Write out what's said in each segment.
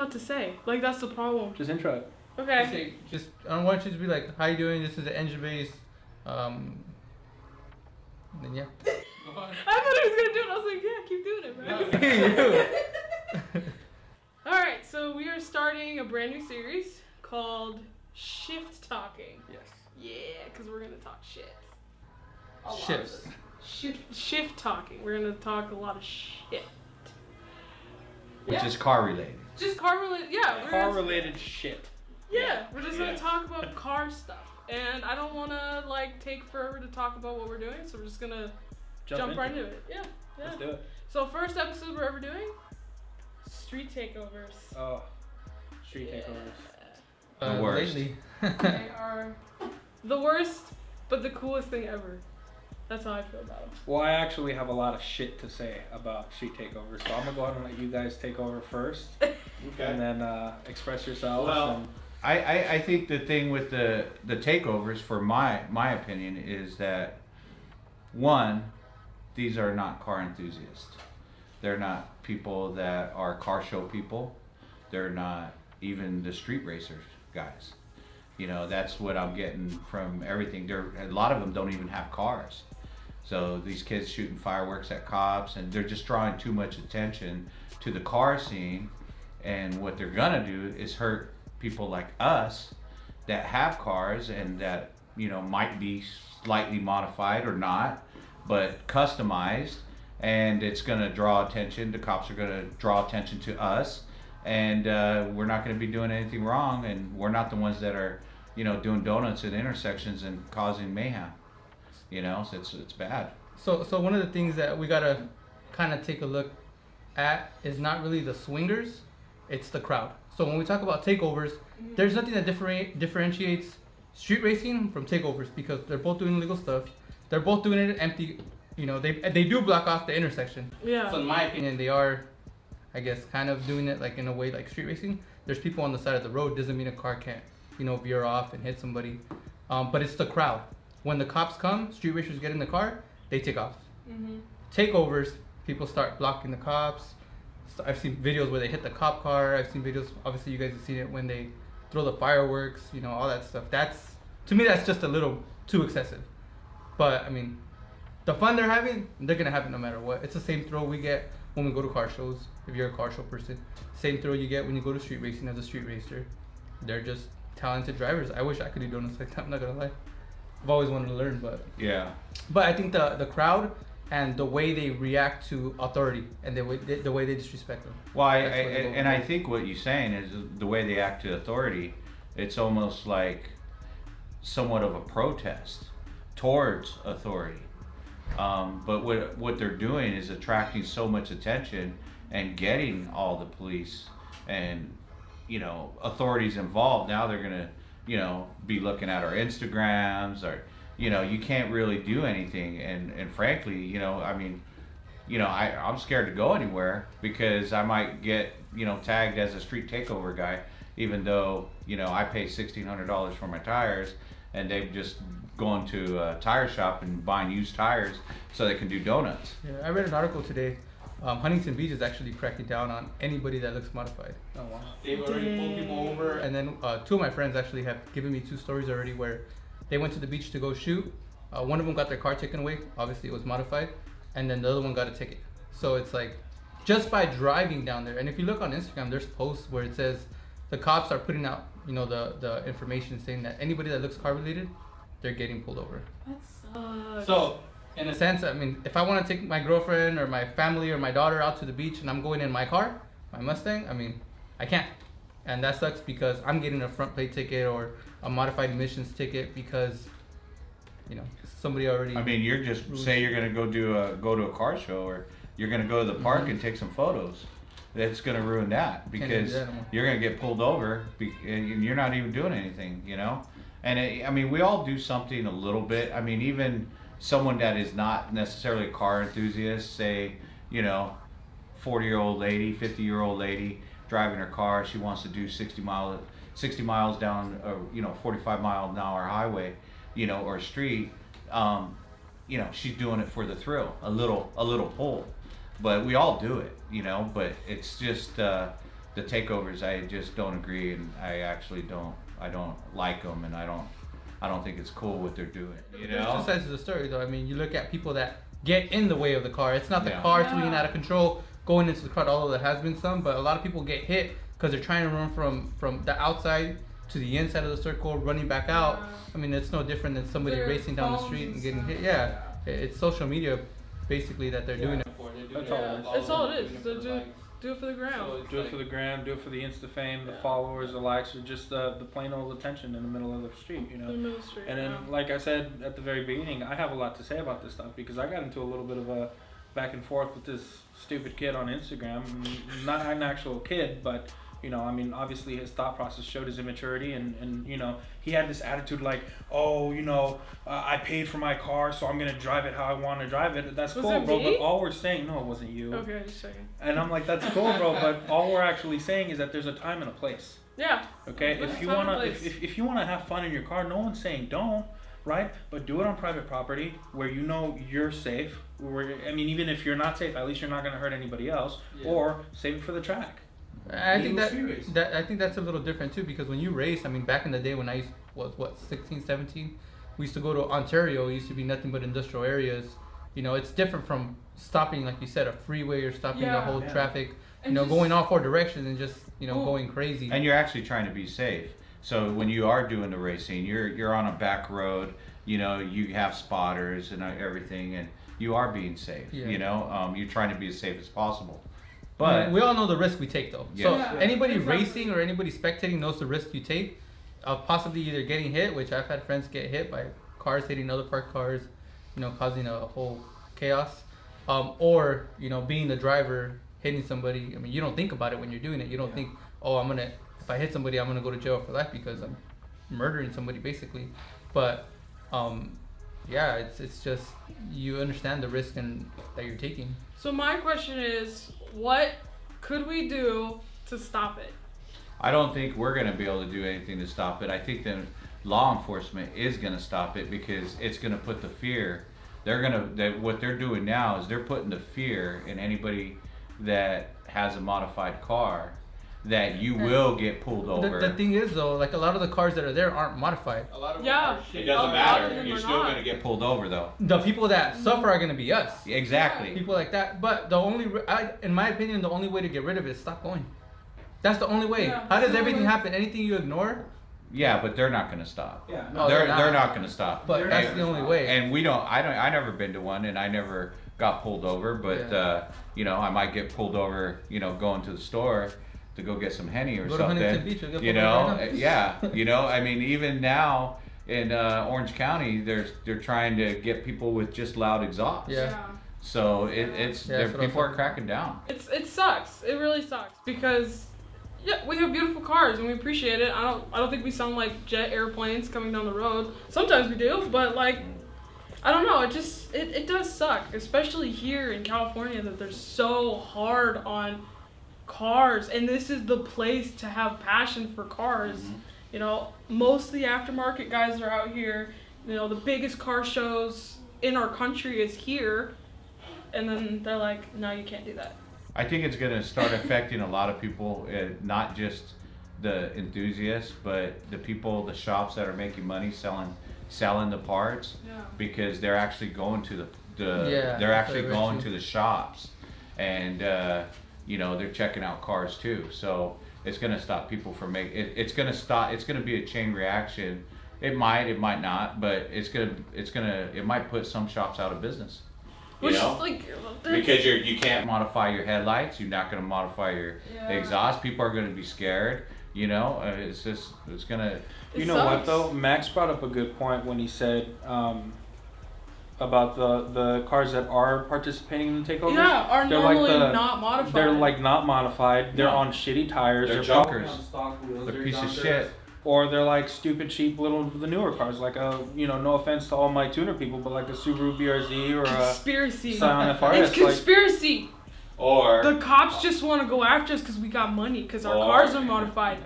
what to say. Like, that's the problem. Just intro it. Okay. I don't want you to be like, how you doing? This is the engine base. Then yeah. I thought he was gonna do it. I was like, yeah, keep doing it, bro. Alright, so we are starting a brand new series called Shift Talking. Yes. Yeah, because we're gonna talk shit. Shifts. Shift talking. We're gonna talk a lot of shit. Which is car related. Just car related. Yeah. Car related shit. Yeah, we're just gonna talk about car stuff, and I don't wanna like take forever to talk about what we're doing, so we're just gonna jump right into it. Yeah. Let's do it. So first episode we're ever doing, street takeovers. Oh, street takeovers. The worst. Lately. They are the worst, but the coolest thing ever. That's how I feel about them. Well, I actually have a lot of shit to say about street takeovers, so I'm gonna go ahead and let you guys take over first, and then express yourselves. Well, and... I think the thing with the takeovers, for my opinion, is that one, these are not car enthusiasts. They're not people that are car show people. They're not even the street racers guys. You know, that's what I'm getting from everything. A lot of them don't even have cars. So these kids shooting fireworks at cops, and they're just drawing too much attention to the car scene. And what they're gonna do is hurt people like us that have cars and that, you know, might be slightly modified or not, but customized. And it's gonna draw attention. The cops are gonna draw attention to us. And we're not going to be doing anything wrong, and we're not the ones that are, you know, doing donuts at intersections and causing mayhem. You know, so it's bad. So one of the things that we gotta kind of take a look at is not really the swingers, it's the crowd. So when we talk about takeovers, there's nothing that differentiates street racing from takeovers, because they're both doing illegal stuff. They're both doing it empty. You know, they do block off the intersection. Yeah. So in my opinion, they are, I guess, kind of doing it like in a way like street racing. There's people on the side of the road, doesn't mean a car can't, you know, veer off and hit somebody. But it's the crowd. When the cops come, street racers get in the car, they take off. Takeovers, people start blocking the cops. So I've seen videos where they hit the cop car. I've seen videos, obviously you guys have seen it, when they throw the fireworks, you know, all that stuff. That's, to me, that's just a little too excessive. But I mean, the fun they're having, they're gonna have it no matter what. It's the same thrill we get when we go to car shows, if you're a car show person. Same thrill you get when you go to street racing as a street racer. They're just talented drivers. I wish I could do donuts like that, I'm not gonna lie. I've always wanted to learn, but... Yeah. But I think the crowd and the way they react to authority and the way they disrespect them. Well, I think what you're saying is the way they act to authority, it's almost like somewhat of a protest towards authority. But what they're doing is attracting so much attention and getting all the police and, you know, authorities involved. Now they're gonna, you know, be looking at our Instagrams, or, you know, you can't really do anything. And frankly, you know, I mean, you know, I'm scared to go anywhere because I might get, you know, tagged as a street takeover guy, even though, you know, I pay $1,600 for my tires, and they've just going to a tire shop and buying used tires so they can do donuts. Yeah, I read an article today. Huntington Beach is actually cracking down on anybody that looks modified. Oh wow. They've already pulled people over. And then two of my friends actually have given me 2 stories already where they went to the beach to go shoot. One of them got their car taken away. Obviously it was modified. And then the other one got a ticket. So it's like, just by driving down there. And if you look on Instagram, there's posts where it says the cops are putting out, you know, the information saying that anybody that looks car related, they're getting pulled over. That sucks. So, in a sense, I mean, if I want to take my girlfriend or my family or my daughter out to the beach and I'm going in my car, my Mustang, I mean, I can't. And that sucks because I'm getting a front plate ticket or a modified emissions ticket because, you know, somebody already... I mean, you're just, say you're going to go to a car show, or you're going to go to the park and take some photos. That's going to ruin that because you're going to get pulled over and you're not even doing anything, you know? And I mean, we all do something a little bit. I mean, even someone that is not necessarily a car enthusiast, say, you know, 40-year-old lady, 50-year-old lady driving her car, she wants to do 60 miles down a, you know, 45-mile-an-hour highway, you know, or street. You know, she's doing it for the thrill, a little pull. But we all do it, you know, but it's just the takeovers, I just don't agree, and I actually don't. I don't like them, and I don't think it's cool what they're doing. You know, there's two sides of the story, though. I mean, you look at people that get in the way of the car. It's not the Yeah. car swinging out of control, going into the crowd. Although there has been some, but a lot of people get hit because they're trying to run from the outside to the inside of the circle, running back out. I mean, it's no different than somebody Their racing down the phones street and and getting stuff. hit. Yeah, it's social media, basically, that they're doing it for. That's all it is. That's all it is. So do it for the gram. Do it for the gram, do it for the Insta fame, the followers, the likes, or just the plain old attention in the middle of the street, you know. In the middle of the street, And then, like I said at the very beginning, I have a lot to say about this stuff because I got into a little bit of a back and forth with this stupid kid on Instagram. Not an actual kid, but you know, I mean, obviously his thought process showed his immaturity, and you know, he had this attitude like, oh, you know, I paid for my car, so I'm gonna drive it how I want to drive it. That's Was cool, it bro. me? But all we're saying, no, it wasn't you. Okay, just checking. And I'm like, that's cool, bro. But all we're actually saying is that there's a time and a place. Yeah. Okay, There's if a you time and wanna, place. if you wanna have fun in your car, no one's saying don't, right? But do it on private property where you know you're safe. Where I mean, even if you're not safe, at least you're not gonna hurt anybody else. Yeah. Or save it for the track. I think Legal that I think that's a little different too, because when you race, I mean, back in the day when I was 16, 17, we used to go to Ontario. It used to be nothing but industrial areas. You know, it's different from stopping, like you said, a freeway or stopping the Yeah. whole Yeah. traffic. You And know, just- going all four directions and just Ooh. going crazy. and you're actually trying to be safe. So when you are doing the racing, you're on a back road. You know, you have spotters and everything, and you are being safe. Yeah. You know, you're trying to be as safe as possible. I But mean, we all know the risk we take, though. Yeah. So Yeah. anybody Exactly. racing or anybody spectating knows the risk you take of possibly either getting hit, which I've had friends get hit by cars hitting other parked cars, you know, causing a whole chaos, or you know, being the driver hitting somebody. I mean, you don't think about it when you're doing it. You don't think, oh, if I hit somebody, I'm gonna go to jail for life because I'm murdering somebody, basically. But yeah, it's just you understand the risk that you're taking. So my question is, what could we do to stop it? I don't think we're going to be able to do anything to stop it. I think that law enforcement is going to stop it because it's going to put the fear. What they're doing now is they're putting the fear in anybody that has a modified car that you will get pulled over. The thing is, though, like a lot of the cars that are there aren't modified. A lot of Yeah. It A doesn't lot of matter. them You're are still not. going to get pulled over, though. The people that suffer are gonna be us. Exactly. People like that. But the only, in my opinion, the only way to get rid of it is stop going. That's the only way. Yeah. How does So, everything like- happen? Anything you ignore? Yeah, but they're not going to stop. Yeah. No, they're they're not. not going to stop. But that's And- the only way. And I never been to one, and I never got pulled over. But Yeah. you know, I might get pulled over. You know, going to the store to go get some Henny or Go to Huntington something. Beach, you'll get You pulled know, over right now. yeah. You know, I mean, even now in Orange County, they're trying to get people with just loud exhaust. Yeah. So it's Yeah, that's what I'm people are saying. cracking down. It sucks. It really sucks because yeah, we have beautiful cars and we appreciate it. I don't think we sound like jet airplanes coming down the road. Sometimes we do, but like I don't know, it does suck, especially here in California that they're so hard on cars, and this is the place to have passion for cars. You know, most of the aftermarket guys are out here. You know, the biggest car shows in our country is here, and then they're like, no, you can't do that. I think it's going to start affecting a lot of people, not just the enthusiasts, but the people, the shops that are making money selling the parts, Yeah. because they're actually going to the Yeah, they're actually that's going true. to the shops, and you know, they're checking out cars too. So it's going to stop people from making it's going to stop. It's going to be a chain reaction. It might not, but it might put some shops out of business. You Which know? like Because you can't modify your headlights, you're not going to modify your Yeah. exhaust. People are going to be scared. You know, it's going to. You know what though? Max brought up a good point when he said about the cars that are participating in the takeovers. yeah, are They're normally like not modified. They're like not modified. They're No. on shitty tires. They're prob- junkers. On stock wheels, They're they're piece of junkers. shit. Or they're like stupid cheap little the newer cars, like you know, no offense to all my tuner people, but like a Subaru BRZ or a conspiracy. Scion It's FRS. Like, conspiracy. Or The cops just want to go after us because we got money because our Or- cars are modified.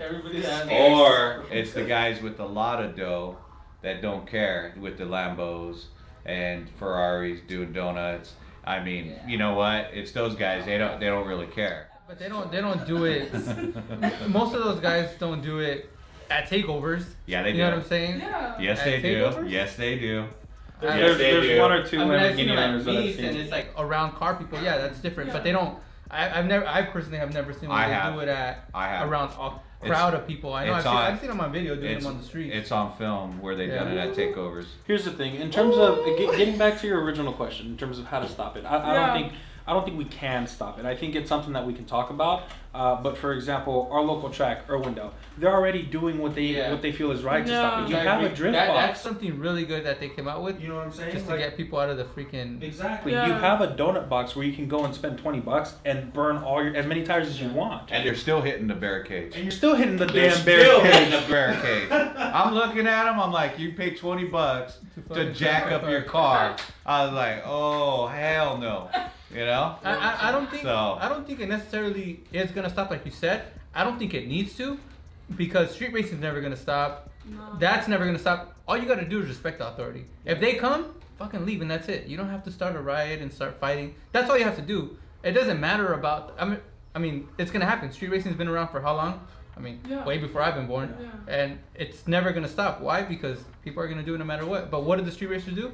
Everybody has or it's the guys with a lot of dough that don't care with the Lambos and Ferraris doing donuts. I mean, you know what? It's those guys. They don't really care. But they don't do it. Most of those guys don't do it at takeovers. Yeah, they do. You know what I'm saying? Yeah. Yes, At they do. takeovers? Yes, they do. There's they do. one or two I mean, I've seen Lamborghini them at owners that I've meets and seen. it's like around car people. Yeah, that's different. Yeah. But they don't. I personally have never seen I them have. do it at I have. around a crowd of people. I know it's I've seen them on video doing It's, them on the street. it's on film where they've done it at takeovers. Here's the thing, in terms of getting back to your original question, in terms of how to stop it, I don't think we can stop it. I think it's something that we can talk about. But for example, our local track, Irwindale, they're already doing what they feel is right to stop it. You have a drift box. That's something really good that they came out with. You know what I'm saying? Just to get people out of the freaking. Exactly. Yeah. You have a donut box where you can go and spend $20 and burn as many tires as you want. And they're still hitting the barricades. And you're still hitting the They're damn still hitting barricade. the barricade. I'm looking at them. I'm like, you pay $20 to jack up your car. I was like, oh hell no, you know. I don't think So- I don't think it necessarily is gonna stop like you said. I don't think it needs to, because street racing is never gonna stop. No. That's never gonna stop. All you gotta do is respect the authority. If they come, fucking leave, and that's it. You don't have to start a riot and start fighting. That's all you have to do. It doesn't matter about. I mean, it's gonna happen. Street racing's been around for how long? I mean, Yeah. way before I've been born, Yeah. and it's never gonna stop. Why? Because people are gonna do it no matter what. But what do the street racers do?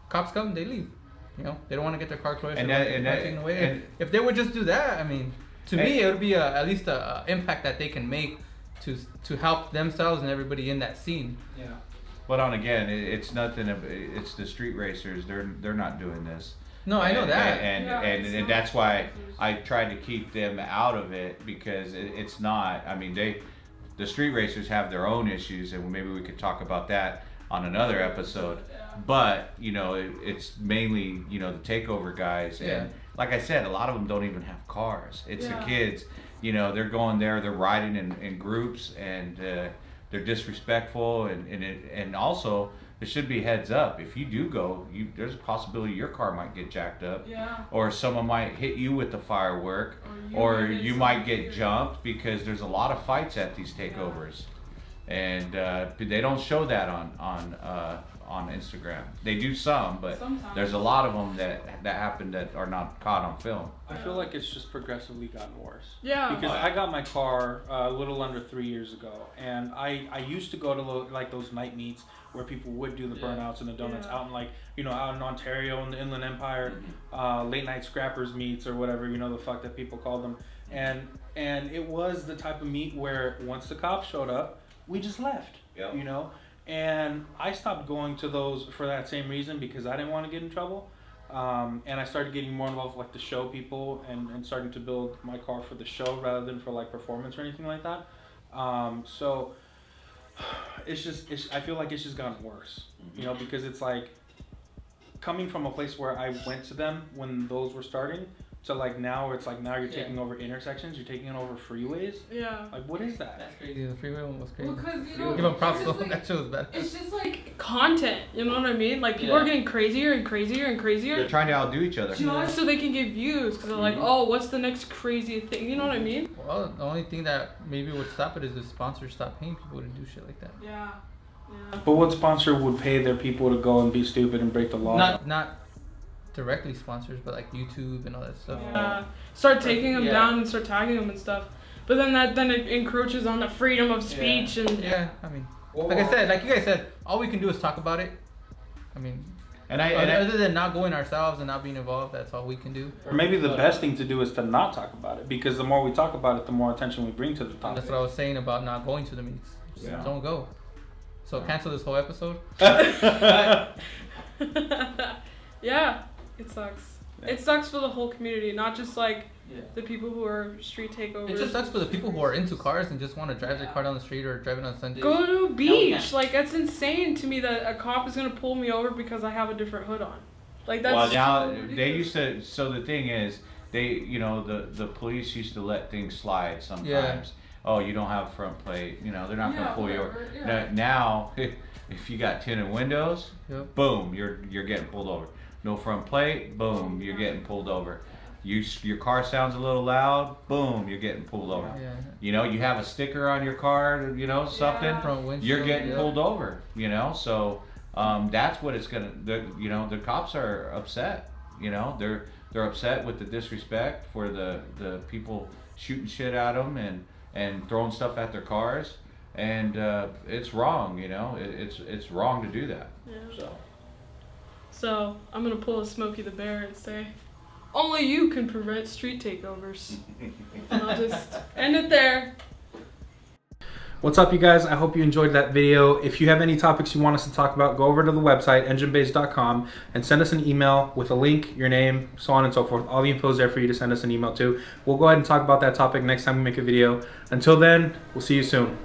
Cops come, they leave. You know, they don't want to get their car crushed. And they don't that- want and their car that- taken away. and- If they would just do that, I mean, to me, it would be at least a impact that they can make to help themselves and everybody in that scene. Yeah. But on again, it's nothing. It's the street racers. They're not doing this. No, I know And- that. and Yeah, and, it's and not that's why racers. I tried to keep them out of it, because it's not. I mean, the street racers have their own issues, and maybe we could talk about that on another episode. But you know, it's mainly the takeover guys, and Yeah. like I said, a lot of them don't even have cars. It's Yeah. the kids. They're going there. They're riding in groups, and they're disrespectful, and also there should be heads up. If you do go, there's a possibility your car might get jacked up, Yeah. or someone might hit you with the firework, Or or you might get you might get something. jumped, because there's a lot of fights at these takeovers, and they don't show that on Instagram. They do some, but Sometimes. there's a lot of them that happen that are not caught on film. I feel like it's just progressively gotten worse. Yeah. Because I got my car a little under 3 years ago, and I used to go to like those night meets where people would do the burnouts and the donuts Yeah. out in out in Ontario in the Inland Empire, late night scrappers meets or whatever the fuck that people call them, and it was the type of meet where once the cops showed up, we just left. Yep. And I stopped going to those for that same reason, because I didn't want to get in trouble. And I started getting more involved with like the show people and starting to build my car for the show rather than for like performance or anything like that. So I feel like it's just gotten worse, because it's like coming from a place where I went to them when those were starting to like now it's like now you're taking over intersections, you're taking over freeways. Yeah. Like, what is that? That's crazy. The freeway one was crazy. Well, 'cause, Give them props it's though. just like- That shit was bad. It's just like content, you know what I mean? Like people are getting crazier and crazier and crazier. They're trying to outdo each other. Just so they can get views, because they're like, oh, what's the next crazy thing? You know what I mean? Well, the only thing that maybe would stop it is if sponsors stop paying people to do shit like that. Yeah. Yeah. But what sponsor would pay their people to go and be stupid and break the law? Not directly sponsors, but like YouTube and all that stuff. Start taking them Yeah. down and start tagging them and stuff. But then it encroaches on the freedom of speech and Yeah, I mean, like I said, like you guys said, all we can do is talk about it. I mean, other than not going ourselves and not being involved, that's all we can do. Or maybe the best thing to do is to not talk about it, because the more we talk about it, the more attention we bring to the topic. That's what I was saying about not going to the meets. Just Yeah. don't go. So cancel this whole episode. yeah, it sucks. Yeah. It sucks for the whole community, not just like Yeah. the people who are street takeovers. It just sucks for the people who are into cars and just want to drive their car down the street or drive it on Sunday. Go to a beach. yeah. Like that's insane to me that a cop is gonna pull me over because I have a different hood on. Like that's Well, now so they ridiculous. used to. So the thing is, the police used to let things slide sometimes. Yeah. Oh, you don't have a front plate. They're not Yeah, gonna pull you over. whatever, yeah. Now, if you got tinted windows, Yep. boom, you're getting pulled over. No front plate, boom, you're getting pulled over. Your car sounds a little loud, boom, you're getting pulled over. Yeah. You have a sticker on your car, something, Yeah. Front windshield, you're getting yeah. pulled over. So that's what it's gonna. The cops are upset. They're they're upset with the disrespect for the people shooting shit at them and throwing stuff at their cars, and it's wrong. You know, it's wrong to do that. Yeah. So I'm gonna pull a Smokey the Bear and say, only you can prevent street takeovers. And I'll just end it there. What's up, you guys? I hope you enjoyed that video. If you have any topics you want us to talk about, go over to the website, enginebase.com, and send us an email with a link, your name, so on and so forth. All the info is there for you to send us an email to. We'll go ahead and talk about that topic next time we make a video. Until then, we'll see you soon.